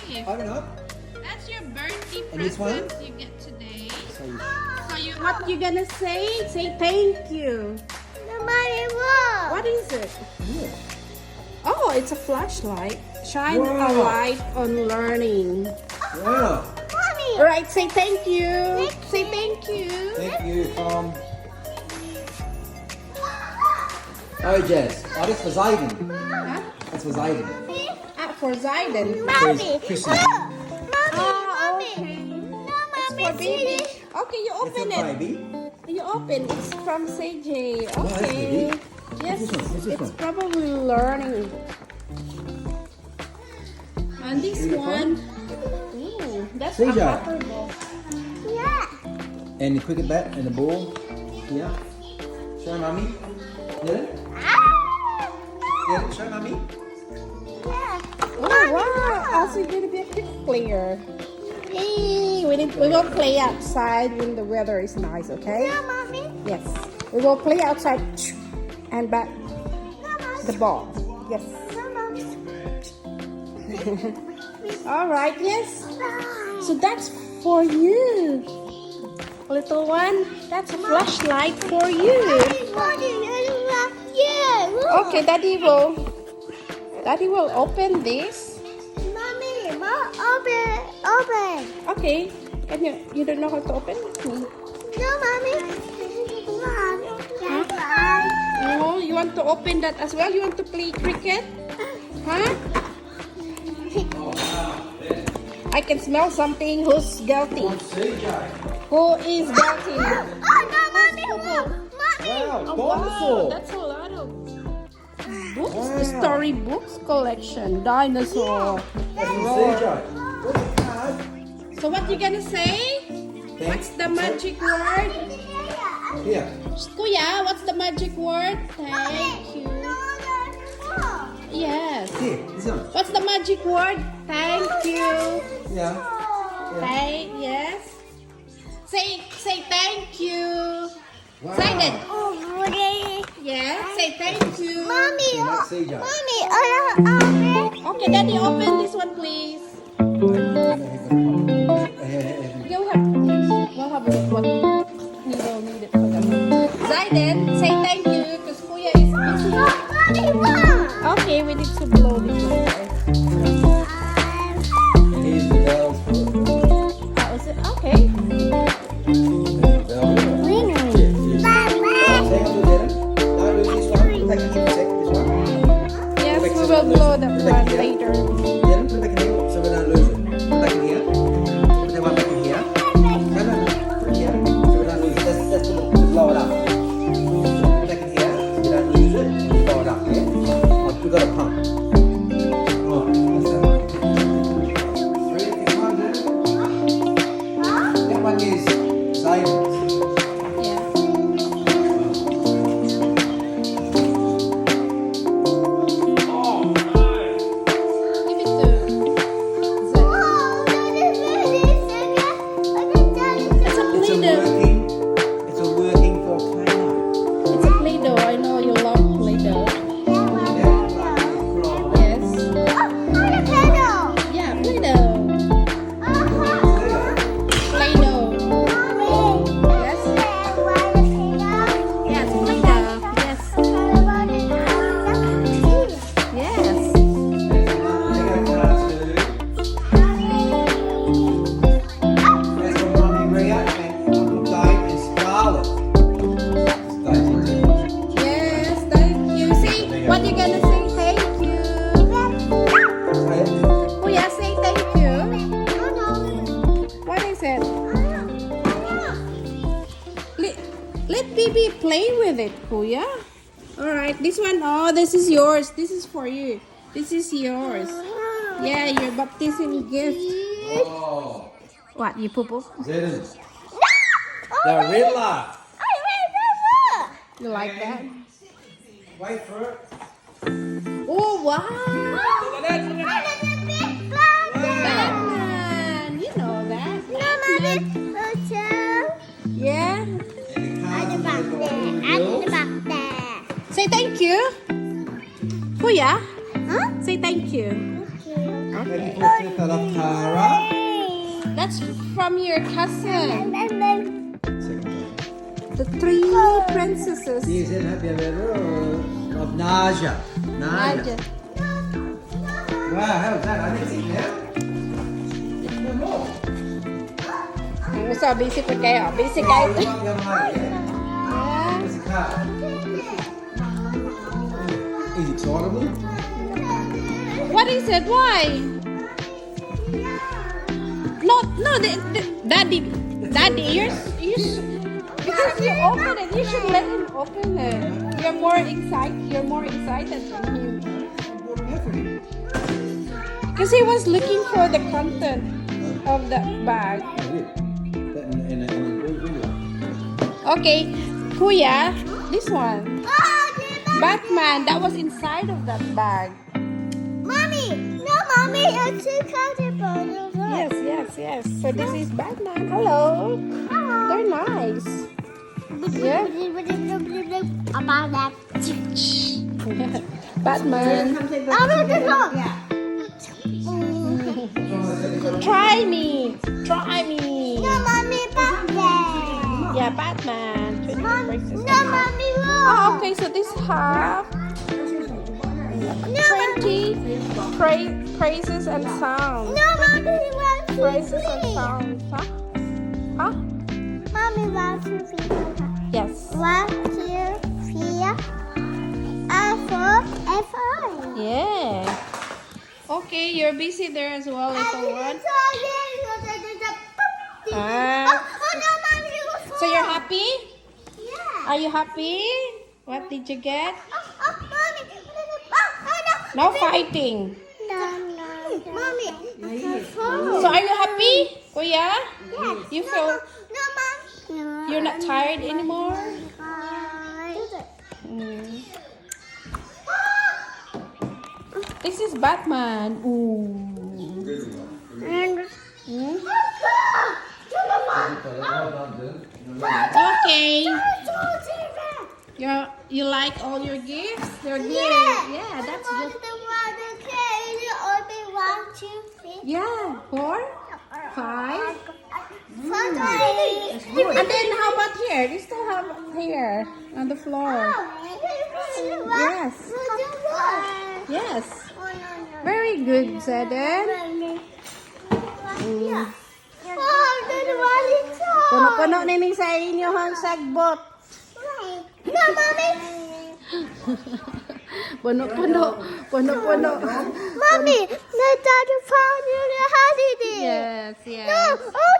gift. Open up. That's your birthday And this one? present you get today. So you, So you What you gonna say? Say thank you. What is it? yeah. Oh, it's a flashlight. Shine a Wow. light on learning. Wow. All right, say thank you. Say thank you. Thank you from. Oh, Jess. Oh, that's for Zayden. Huh? That's for Zayden. For Zayden. Mommy. Christmas. Oh, okay. It's for baby. Okay, you It's open a it. baby. You open. It's from CJ. that's Okay. baby. Yes, What's this one? What's this it's one? probably learning. And this Beautiful. one, that's CJ. a water ball. And the cricket bat and the ball. Yeah. Show mommy. Get it? Get it? Show mommy. Oh wow! Also, you're gonna be a cricket player. Hey, we will play outside when the weather is nice. Okay? Yes. We will play outside and back the ball. Yes. All right. Yes. So that's for you, little one. That's a flashlight for you. Okay, Daddy will open this. Okay. Can you don't know how to open? Oh, you want to open that as well? You want to play cricket? Huh? I can smell something. Who's guilty? Who is guilty? Wow. Oh, wow, Dinosaur. that's a lot of books. The story books collection. Dinosaur. Roar. So what you gonna say? What's the magic word? Here. Kuya, what's the magic word? Thank you. Yes. Here. This one. What's the magic word? Thank you. Yeah. Thank yes. Say thank you. Wow. Say that. Yeah. Say thank you. See, that's CJ. Okay, Daddy, open this one, please. Okay, we'll have a look what we will need it for them. Zayden, say thank you because Kuya is busy. Okay, we need to blow this one first. Here's the bells for it. How is it? Okay. There's the bell. Take a look at it. Now do this one. Put back in here, this one. Yes, we will blow that one later. Then put it back in here so we don't lose it. Put it back in here. Put that one back in here. No. Put it here so we don't lose it. That's to blow it up. Put it back in here so we don't lose it. Blow it up, yeah? Oh, we got a pump. Oh, that's that one. Ready? This one, That one is Zayden's. Yeah. Give it to Zed. It's a working volcano. It's a Play-Doh. I know you love Play-Doh. Yes. Yeah, Play-Doh. Play-Doh. Yes. Yes, Play-Doh. Yes. Yes. That's from Mommy Rhea and Uncle Dave and Scarlett. Yes, thank you. See, what you gonna say? Thank you. Kuya, say thank you. What is it? Let baby play with it, Kuya. Alright, this one, oh, this is yours. This is for you. This is yours. Yeah, your baptism gift. Oh, What, you poo-poo? Zedd. The Riddler. You like that? Wait for it. Oh, wow! Batman! You know that. Yeah? Say thank you. Kuya? Say thank you. Maybe portrait of Tara. That's from your cousin. Second time. The three princesses. These in happy of Naja. Naja. Wow, how's that? I didn't see that. No more. So busy pa kayo. Busy kayo. Your money, yeah? Where's the car? Is it excitable? What is it? Why? No, daddy, because you open it, you should let him open it. You're more excited than him. Because he was looking for the content of that bag. Okay, Kuya, this one. Batman, that was inside of that bag. Mommy, it's too comfortable. Yes. So this is Batman. Hello. They're nice. Yeah. About that. Batman. Try me. No, mommy, Batman. Yeah, Batman. 20 No, princess. mommy, look. Oh, okay, so this have 20 praises and sounds. No, mommy, 1, 2, Praises and 3. sounds. Huh? Mommy, 1, 2, 3. Yes. 1, 2, 3. And 5. Yeah. Okay, you're busy there as well, little one. Ah. So you're happy? Yeah. Are you happy? What did you get? Mommy. No fighting. No. Mommy. So are you happy, Kuya? Yes. You feel No, Mom. you're not tired anymore? Hi. Mm. This is Batman. Ooh. And Hmm? Okay. You like all your gifts? They're good. Yeah, that's good. Yeah, 4, 5. And then how about here? You still have here on the floor. Yes. Yes. Very good, Zedd&Zaid. Puno-puno nining sa inyo ang sagbot. No, mommy. Puno-puno. Mommy, the daddy found you the holiday. Yes, yes. No, oh